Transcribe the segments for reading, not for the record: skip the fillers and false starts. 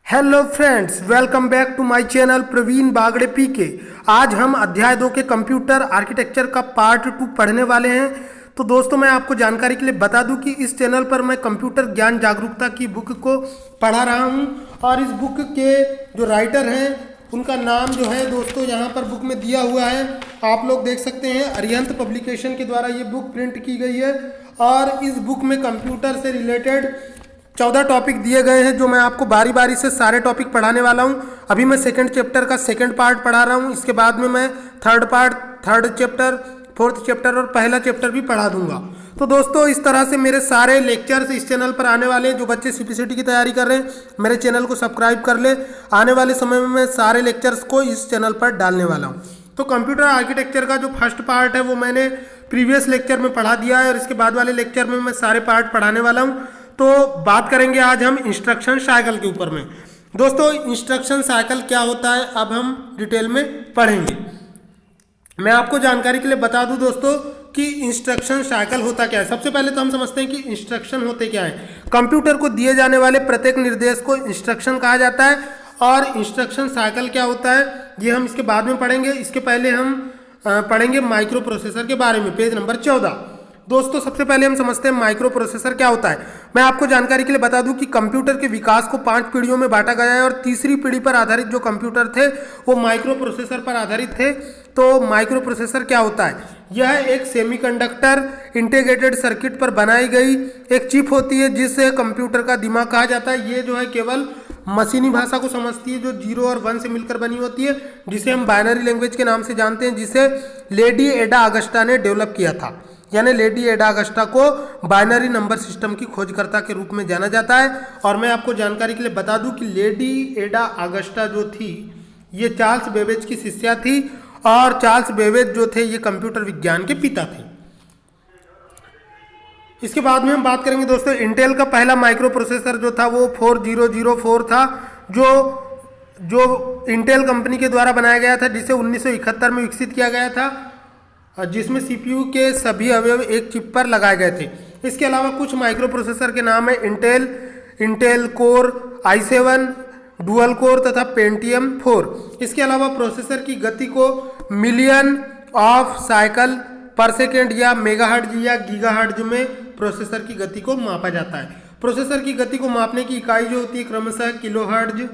Hello friends, welcome back to my channel Praveen Bagde PK. आज हम अध्याय 2 के कंप्यूटर आर्किटेक्चर का पार्ट 2 पढ़ने वाले हैं। तो दोस्तों, मैं आपको जानकारी के लिए बता दूं कि इस चैनल पर मैं कंप्यूटर ज्ञान जागरूकता की बुक को पढ़ा रहा हूं और इस बुक के जो राइटर हैं उनका नाम जो है दोस्तों यहाँ पर बुक में दिया हुआ है। आप लोग देख सकते हैं, अरिहंत पब्लिकेशन के द्वारा ये बुक प्रिंट की गई है और इस बुक में कंप्यूटर से रिलेटेड 14 टॉपिक दिए गए हैं जो मैं आपको बारी बारी से सारे टॉपिक पढ़ाने वाला हूं। अभी मैं सेकंड चैप्टर का सेकंड पार्ट पढ़ा रहा हूं, इसके बाद में मैं third part, third chapter, fourth chapter और पहला चैप्टर भी पढ़ा दूंगा। तो दोस्तों, इस तरह से मेरे सारे लेक्चर्स इस चैनल पर आने वाले हैं। जो बच्चे सीपीसीटी की तैयारी कर रहे हैं, मेरे चैनल को सब्सक्राइब कर ले। आने वाले समय में मैं सारे लेक्चर्स को इस चैनल पर डालने वाला हूँ। तो कंप्यूटर आर्किटेक्चर का जो फर्स्ट पार्ट है वो मैंने प्रीवियस लेक्चर में पढ़ा दिया है और इसके बाद वाले लेक्चर में मैं सारे पार्ट पढ़ाने वाला हूँ। तो बात करेंगे आज हम इंस्ट्रक्शन साइकिल के ऊपर में। दोस्तों, इंस्ट्रक्शन साइकिल क्या होता है अब हम डिटेल में पढ़ेंगे। मैं आपको जानकारी के लिए बता दूं दोस्तों कि इंस्ट्रक्शन साइकिल होता क्या है। सबसे पहले तो हम समझते हैं कि इंस्ट्रक्शन होते क्या है। कंप्यूटर को दिए जाने वाले प्रत्येक निर्देश को इंस्ट्रक्शन कहा जाता है और इंस्ट्रक्शन साइकिल क्या होता है ये हम इसके बाद में पढ़ेंगे। इसके पहले हम पढ़ेंगे माइक्रो प्रोसेसर के बारे में, पेज नंबर 14। दोस्तों, सबसे पहले हम समझते हैं माइक्रो प्रोसेसर क्या होता है। मैं आपको जानकारी के लिए बता दूं कि कंप्यूटर के विकास को 5 पीढ़ियों में बांटा गया है और तीसरी पीढ़ी पर आधारित जो कंप्यूटर थे वो माइक्रो प्रोसेसर पर आधारित थे। तो माइक्रो प्रोसेसर क्या होता है? यह एक सेमीकंडक्टर इंटीग्रेटेड सर्किट पर बनाई गई एक चिप होती है जिसे कंप्यूटर का दिमाग कहा जाता है। ये जो है केवल मशीनी भाषा को समझती है, जो 0 और 1 से मिलकर बनी होती है, जिसे हम बाइनरी लैंग्वेज के नाम से जानते हैं, जिसे लेडी एडा अगस्टा ने डेवलप किया था। यानी लेडी एडा अगस्टा को बाइनरी नंबर सिस्टम की खोजकर्ता के रूप में जाना जाता है। और मैं आपको जानकारी के लिए बता दूं कि लेडी एडा अगस्टा जो थी ये चार्ल्स बेबेज की शिष्या थी और चार्ल्स बेबेज जो थे ये कंप्यूटर विज्ञान के पिता थे। इसके बाद में हम बात करेंगे दोस्तों, इंटेल का पहला माइक्रो प्रोसेसर जो था वो 4004 था, जो इंटेल कंपनी के द्वारा बनाया गया था, जिसे 1971 में विकसित किया गया था, जिसमें सीपीयू के सभी अवयव एक चिप पर लगाए गए थे। इसके अलावा कुछ माइक्रो प्रोसेसर के नाम है Intel core i7, dual core तथा पेंटियम 4। इसके अलावा प्रोसेसर की गति को मिलियन ऑफ साइकिल पर सेकेंड या मेगाहर्ट्ज या गीगाहर्ट्ज में प्रोसेसर की गति को मापा जाता है। प्रोसेसर की गति को मापने की इकाई जो होती है क्रमशः किलोहर्ट्ज,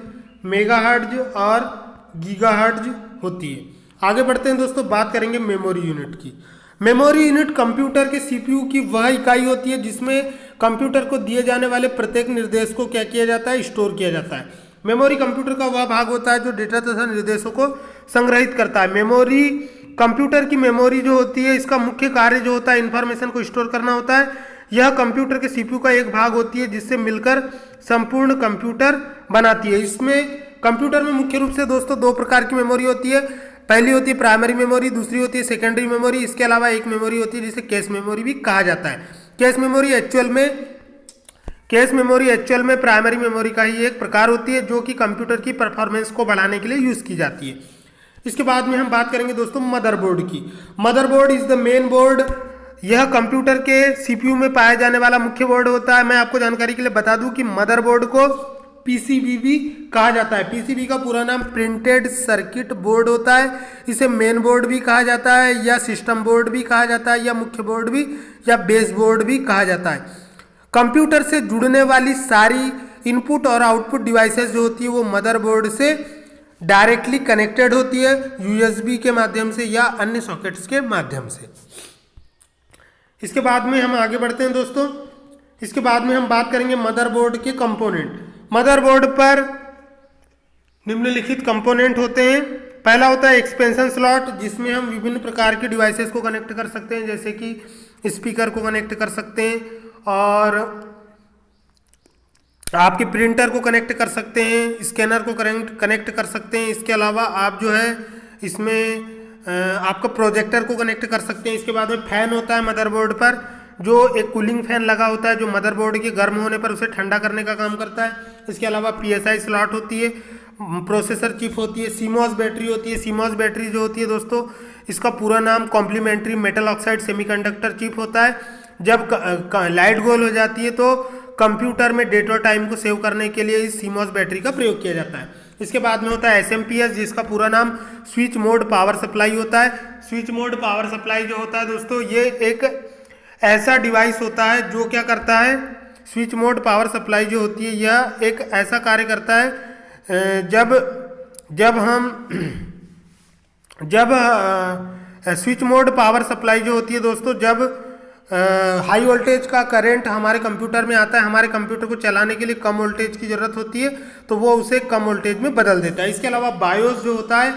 मेगाहर्ट्ज और गीगाहर्ट्ज होती है। आगे बढ़ते हैं दोस्तों, बात करेंगे मेमोरी यूनिट की। मेमोरी यूनिट कंप्यूटर के सीपीयू की वह इकाई होती है जिसमें कंप्यूटर को दिए जाने वाले प्रत्येक निर्देश को क्या किया जाता है? स्टोर किया जाता है। मेमोरी कंप्यूटर का वह भाग होता है जो डेटा तथा निर्देशों को संग्रहित करता है। मेमोरी कंप्यूटर की मेमोरी जो होती है, इसका मुख्य कार्य जो होता है इंफॉर्मेशन को स्टोर करना होता है। यह कंप्यूटर के सीपीयू का एक भाग होती है जिससे मिलकर संपूर्ण कंप्यूटर बनाती है। इसमें कंप्यूटर में मुख्य रूप से दोस्तों 2 प्रकार की मेमोरी होती है। पहली होती है प्राइमरी मेमोरी, दूसरी होती है सेकेंडरी मेमोरी। इसके अलावा एक मेमोरी होती है जिसे कैश मेमोरी भी कहा जाता है। कैश मेमोरी एक्चुअल में प्राइमरी मेमोरी का ही एक प्रकार होती है जो कि कंप्यूटर की परफॉर्मेंस को बढ़ाने के लिए यूज की जाती है। इसके बाद में हम बात करेंगे दोस्तों मदरबोर्ड की। Motherboard is the main board. यह कंप्यूटर के सीपीयू में पाया जाने वाला मुख्य बोर्ड होता है। मैं आपको जानकारी के लिए बता दूं कि मदरबोर्ड को पीसीबी भी कहा जाता है। पीसीबी का पूरा नाम प्रिंटेड सर्किट बोर्ड होता है। इसे मेन बोर्ड भी कहा जाता है या सिस्टम बोर्ड भी कहा जाता है या मुख्य बोर्ड भी या बेस बोर्ड भी कहा जाता है। कंप्यूटर से जुड़ने वाली सारी इनपुट और आउटपुट डिवाइसेस जो होती है वो मदरबोर्ड से डायरेक्टली कनेक्टेड होती है, यूएसबी के माध्यम से या अन्य सॉकेट्स के माध्यम से। इसके बाद में हम आगे बढ़ते हैं दोस्तों। इसके बाद में हम बात करेंगे मदरबोर्ड के कंपोनेंट। मदरबोर्ड पर निम्नलिखित कंपोनेंट होते हैं। पहला होता है एक्सपेंशन स्लॉट, जिसमें हम विभिन्न प्रकार के डिवाइसेस को कनेक्ट कर सकते हैं, जैसे कि स्पीकर को कनेक्ट कर सकते हैं और आपके प्रिंटर को कनेक्ट कर सकते हैं, स्कैनर को कनेक्ट कर सकते हैं। इसके अलावा आप जो है इसमें आपका प्रोजेक्टर को कनेक्ट कर सकते हैं। इसके बाद में फैन होता है मदरबोर्ड पर, जो एक कूलिंग फैन लगा होता है जो मदरबोर्ड के गर्म होने पर उसे ठंडा करने का काम करता है। इसके अलावा पीएसआई स्लॉट होती है, प्रोसेसर चिप होती है, सीमॉस बैटरी होती है। सीमॉस बैटरी जो होती है दोस्तों, इसका पूरा नाम complementary metal oxide semiconductor chip होता है। जब लाइट गोल हो जाती है तो कंप्यूटर में डेट और टाइम को सेव करने के लिए इस CMOS बैटरी का प्रयोग किया जाता है। इसके बाद में होता है SMPS, जिसका पूरा नाम स्विच मोड पावर सप्लाई होता है। स्विच मोड पावर सप्लाई जो होता है दोस्तों, ये एक ऐसा डिवाइस होता है जो क्या करता है, स्विच मोड पावर सप्लाई जो होती है यह एक ऐसा कार्य करता है जब स्विच मोड पावर सप्लाई जो होती है दोस्तों, जब हाई वोल्टेज का करंट हमारे कंप्यूटर में आता है, हमारे कंप्यूटर को चलाने के लिए कम वोल्टेज की ज़रूरत होती है, तो वो उसे कम वोल्टेज में बदल देता है। इसके अलावा बायोस जो होता है,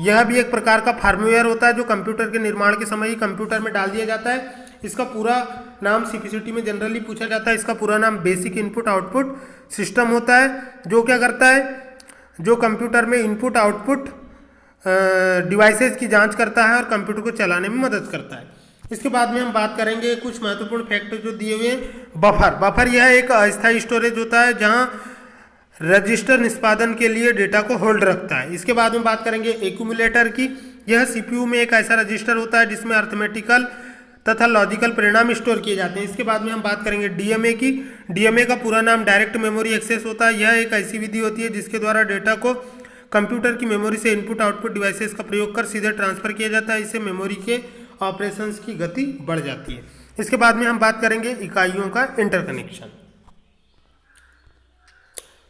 यह भी एक प्रकार का फार्मवेयर होता है जो कंप्यूटर के निर्माण के समय ही कंप्यूटर में डाल दिया जाता है। इसका पूरा नाम CPCT में जनरली पूछा जाता है, इसका पूरा नाम बेसिक इनपुट आउटपुट सिस्टम होता है, जो क्या करता है, जो कंप्यूटर में इनपुट आउटपुट डिवाइसेस की जांच करता है और कंप्यूटर को चलाने में मदद करता है। इसके बाद में हम बात करेंगे कुछ महत्वपूर्ण फैक्टर जो दिए हुए हैं। बफर यह एक अस्थायी स्टोरेज होता है जहां रजिस्टर निष्पादन के लिए डेटा को होल्ड रखता है। इसके बाद में बात करेंगे एक्यूमुलेटर की। यह CPU में एक ऐसा रजिस्टर होता है जिसमें अर्थमेटिकल तथा लॉजिकल परिणाम स्टोर किए जाते हैं। इसके बाद में हम बात करेंगे DMA की। DMA का पूरा नाम डायरेक्ट मेमोरी एक्सेस होता है। यह एक ऐसी विधि होती है जिसके द्वारा डेटा को कंप्यूटर की मेमोरी से इनपुट आउटपुट डिवाइसेस का प्रयोग कर सीधे ट्रांसफर किया जाता है। इससे मेमोरी के ऑपरेशंस की गति बढ़ जाती है। इसके बाद में हम बात करेंगे इकाइयों का इंटरकनेक्शन।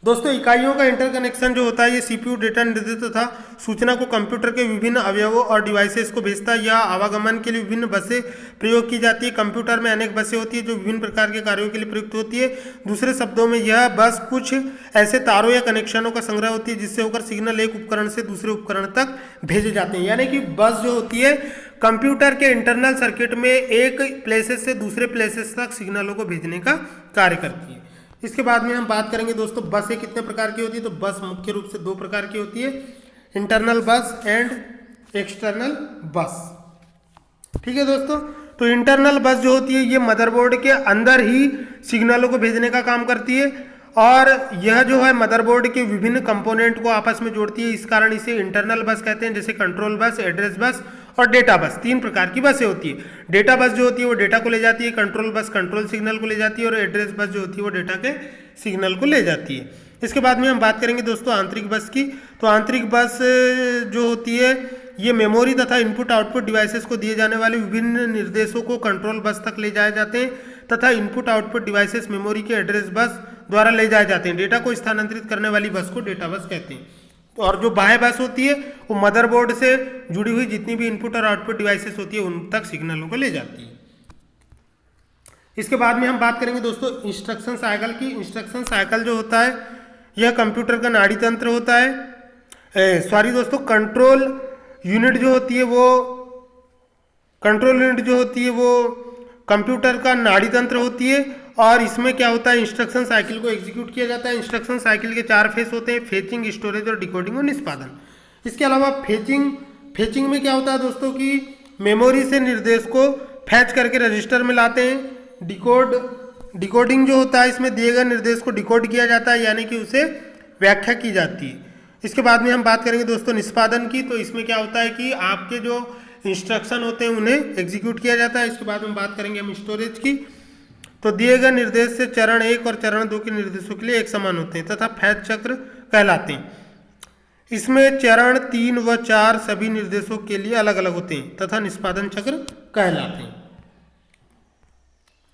दोस्तों, इकाइयों का इंटरकनेक्शन जो होता है, ये CPU डेटा निर्देश तथा सूचना को कंप्यूटर के विभिन्न अवयवों और डिवाइसेस को भेजता है। यह आवागमन के लिए विभिन्न बसें प्रयोग की जाती है। कंप्यूटर में अनेक बसें होती है जो विभिन्न प्रकार के कार्यों के लिए प्रयुक्त होती है। दूसरे शब्दों में यह बस कुछ ऐसे तारों या कनेक्शनों का संग्रह होती है जिससे होकर सिग्नल एक उपकरण से दूसरे उपकरण तक भेजे जाते हैं। यानी कि बस जो होती है कंप्यूटर के इंटरनल सर्किट में एक प्लेसेस से दूसरे प्लेसेस तक सिग्नलों को भेजने का कार्य करती है। इसके बाद में हम बात करेंगे दोस्तों, बसें कितने प्रकार की होती है। तो बस मुख्य रूप से दो प्रकार की होती है, इंटरनल बस एंड एक्सटर्नल बस। ठीक है दोस्तों, तो इंटरनल बस जो होती है ये मदरबोर्ड के अंदर ही सिग्नलों को भेजने का काम करती है और यह जो है मदरबोर्ड के विभिन्न कंपोनेंट को आपस में जोड़ती है। इस कारण इसे इंटरनल बस कहते हैं। जैसे कंट्रोल बस, एड्रेस बस और डेटा बस, तीन प्रकार की बसें होती है। डेटा बस जो होती है वो डेटा को ले जाती है, कंट्रोल बस कंट्रोल सिग्नल को ले जाती है और एड्रेस बस जो होती है वो डेटा के सिग्नल को ले जाती है। इसके बाद में हम बात करेंगे दोस्तों आंतरिक बस की। तो आंतरिक बस जो होती है ये मेमोरी तथा इनपुट आउटपुट डिवाइसेस को दिए जाने वाले विभिन्न निर्देशों को कंट्रोल बस तक ले जाए जाते हैं तथा इनपुट आउटपुट डिवाइसेस मेमोरी के एड्रेस बस द्वारा ले जाए जाते हैं। डेटा को स्थानांतरित करने वाली बस को डेटा बस कहते हैं। और जो बाह्य बस होती है वो मदरबोर्ड से जुड़ी हुई जितनी भी इनपुट और आउटपुट डिवाइसेस होती है उन तक सिग्नलों को ले जाती है। इसके बाद में हम बात करेंगे दोस्तों इंस्ट्रक्शन साइकिल की। इंस्ट्रक्शन साइकिल जो होता है यह कंप्यूटर का नाड़ी तंत्र होता है। सॉरी दोस्तों, कंट्रोल यूनिट जो होती है वो कंप्यूटर का नाड़ी तंत्र होती है और इसमें क्या होता है, इंस्ट्रक्शन साइकिल को एग्जीक्यूट किया जाता है। इंस्ट्रक्शन साइकिल के 4 फेज होते हैं, फेचिंग, स्टोरेज और डिकोडिंग और निष्पादन। इसके अलावा फेचिंग में क्या होता है दोस्तों कि मेमोरी से निर्देश को फैच करके रजिस्टर में लाते हैं। डिकोडिंग जो होता है इसमें दिए गए निर्देश को डिकोड किया जाता है, यानी कि उसे व्याख्या की जाती है। इसके बाद में हम बात करेंगे दोस्तों निष्पादन की। तो इसमें क्या होता है कि आपके जो इंस्ट्रक्शन होते हैं उन्हें एग्जीक्यूट किया जाता है। इसके बाद में बात करेंगे हम स्टोरेज की। तो दिए गए निर्देश से चरण 1 और चरण 2 के निर्देशों के लिए एक समान होते हैं तथा फैच चक्र कहलाते हैं। इसमें चरण 3 व 4 सभी निर्देशों के लिए अलग अलग होते हैं तथा निष्पादन चक्र कहलाते हैं।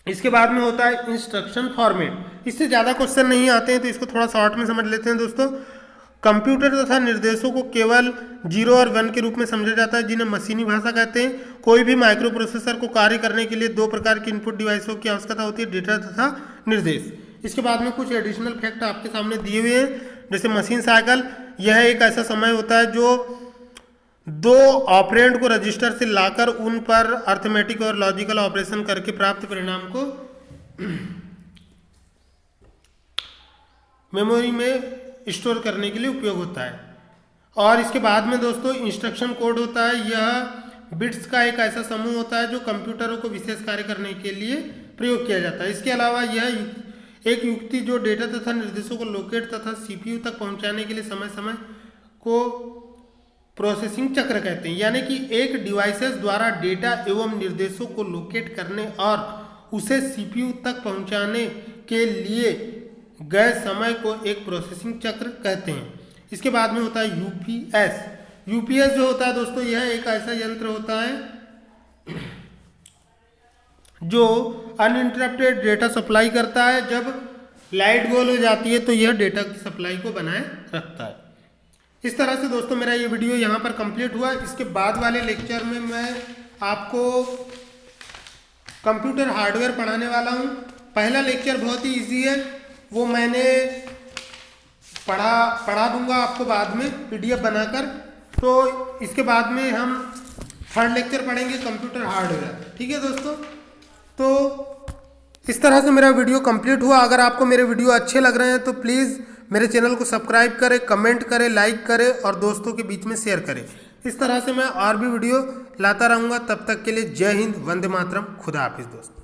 इसके बाद में होता है इंस्ट्रक्शन फॉर्मेट। इससे ज़्यादा क्वेश्चन नहीं आते हैं तो इसको थोड़ा शॉर्ट में समझ लेते हैं दोस्तों। कंप्यूटर तथा निर्देशों को केवल 0 और 1 के रूप में समझा जाता है, जिन्हें मशीनी भाषा कहते हैं। कोई भी माइक्रो प्रोसेसर को कार्य करने के लिए 2 प्रकार की इनपुट डिवाइसों की आवश्यकता होती है, डेटा तथा निर्देश। इसके बाद में कुछ एडिशनल फैक्ट आपके सामने दिए हुए हैं, जैसे मशीन साइकिल। यह एक ऐसा समय होता है जो 2 ऑपरेंड को रजिस्टर से लाकर उन पर अर्थमेटिक और लॉजिकल ऑपरेशन करके प्राप्त परिणाम को मेमोरी में स्टोर करने के लिए उपयोग होता है। और इसके बाद में दोस्तों इंस्ट्रक्शन कोड होता है। यह बिट्स का एक ऐसा समूह होता है जो कंप्यूटरों को विशेष कार्य करने के लिए प्रयोग किया जाता है। इसके अलावा यह एक युक्ति जो डेटा तथा निर्देशों को लोकेट तथा CPU तक पहुंचाने के लिए समय समय को प्रोसेसिंग चक्र कहते हैं, यानी कि एक डिवाइसेस द्वारा डेटा एवं निर्देशों को लोकेट करने और उसे CPU तक पहुंचाने के लिए गए समय को एक प्रोसेसिंग चक्र कहते हैं। इसके बाद में होता है यूपीएस। यूपीएस जो होता है दोस्तों, यह एक ऐसा यंत्र होता है जो अनइंटरप्टेड डेटा सप्लाई करता है। जब लाइट गोल हो जाती है तो यह डेटा की सप्लाई को बनाए रखता है। इस तरह से दोस्तों मेरा ये वीडियो यहाँ पर कंप्लीट हुआ। इसके बाद वाले लेक्चर में मैं आपको कंप्यूटर हार्डवेयर पढ़ाने वाला हूँ। पहला लेक्चर बहुत ही इजी है, वो मैंने पढ़ा दूंगा आपको बाद में पीडीएफ बनाकर। तो इसके बाद में हम थर्ड लेक्चर पढ़ेंगे कंप्यूटर हार्डवेयर। ठीक है दोस्तों, तो इस तरह से मेरा वीडियो कंप्लीट हुआ। अगर आपको मेरे वीडियो अच्छे लग रहे हैं तो प्लीज़ मेरे चैनल को सब्सक्राइब करें, कमेंट करें, लाइक करें और दोस्तों के बीच में शेयर करें। इस तरह से मैं और भी वीडियो लाता रहूँगा। तब तक के लिए जय हिंद, वंदे मातरम, खुदा हाफिज़ दोस्तों।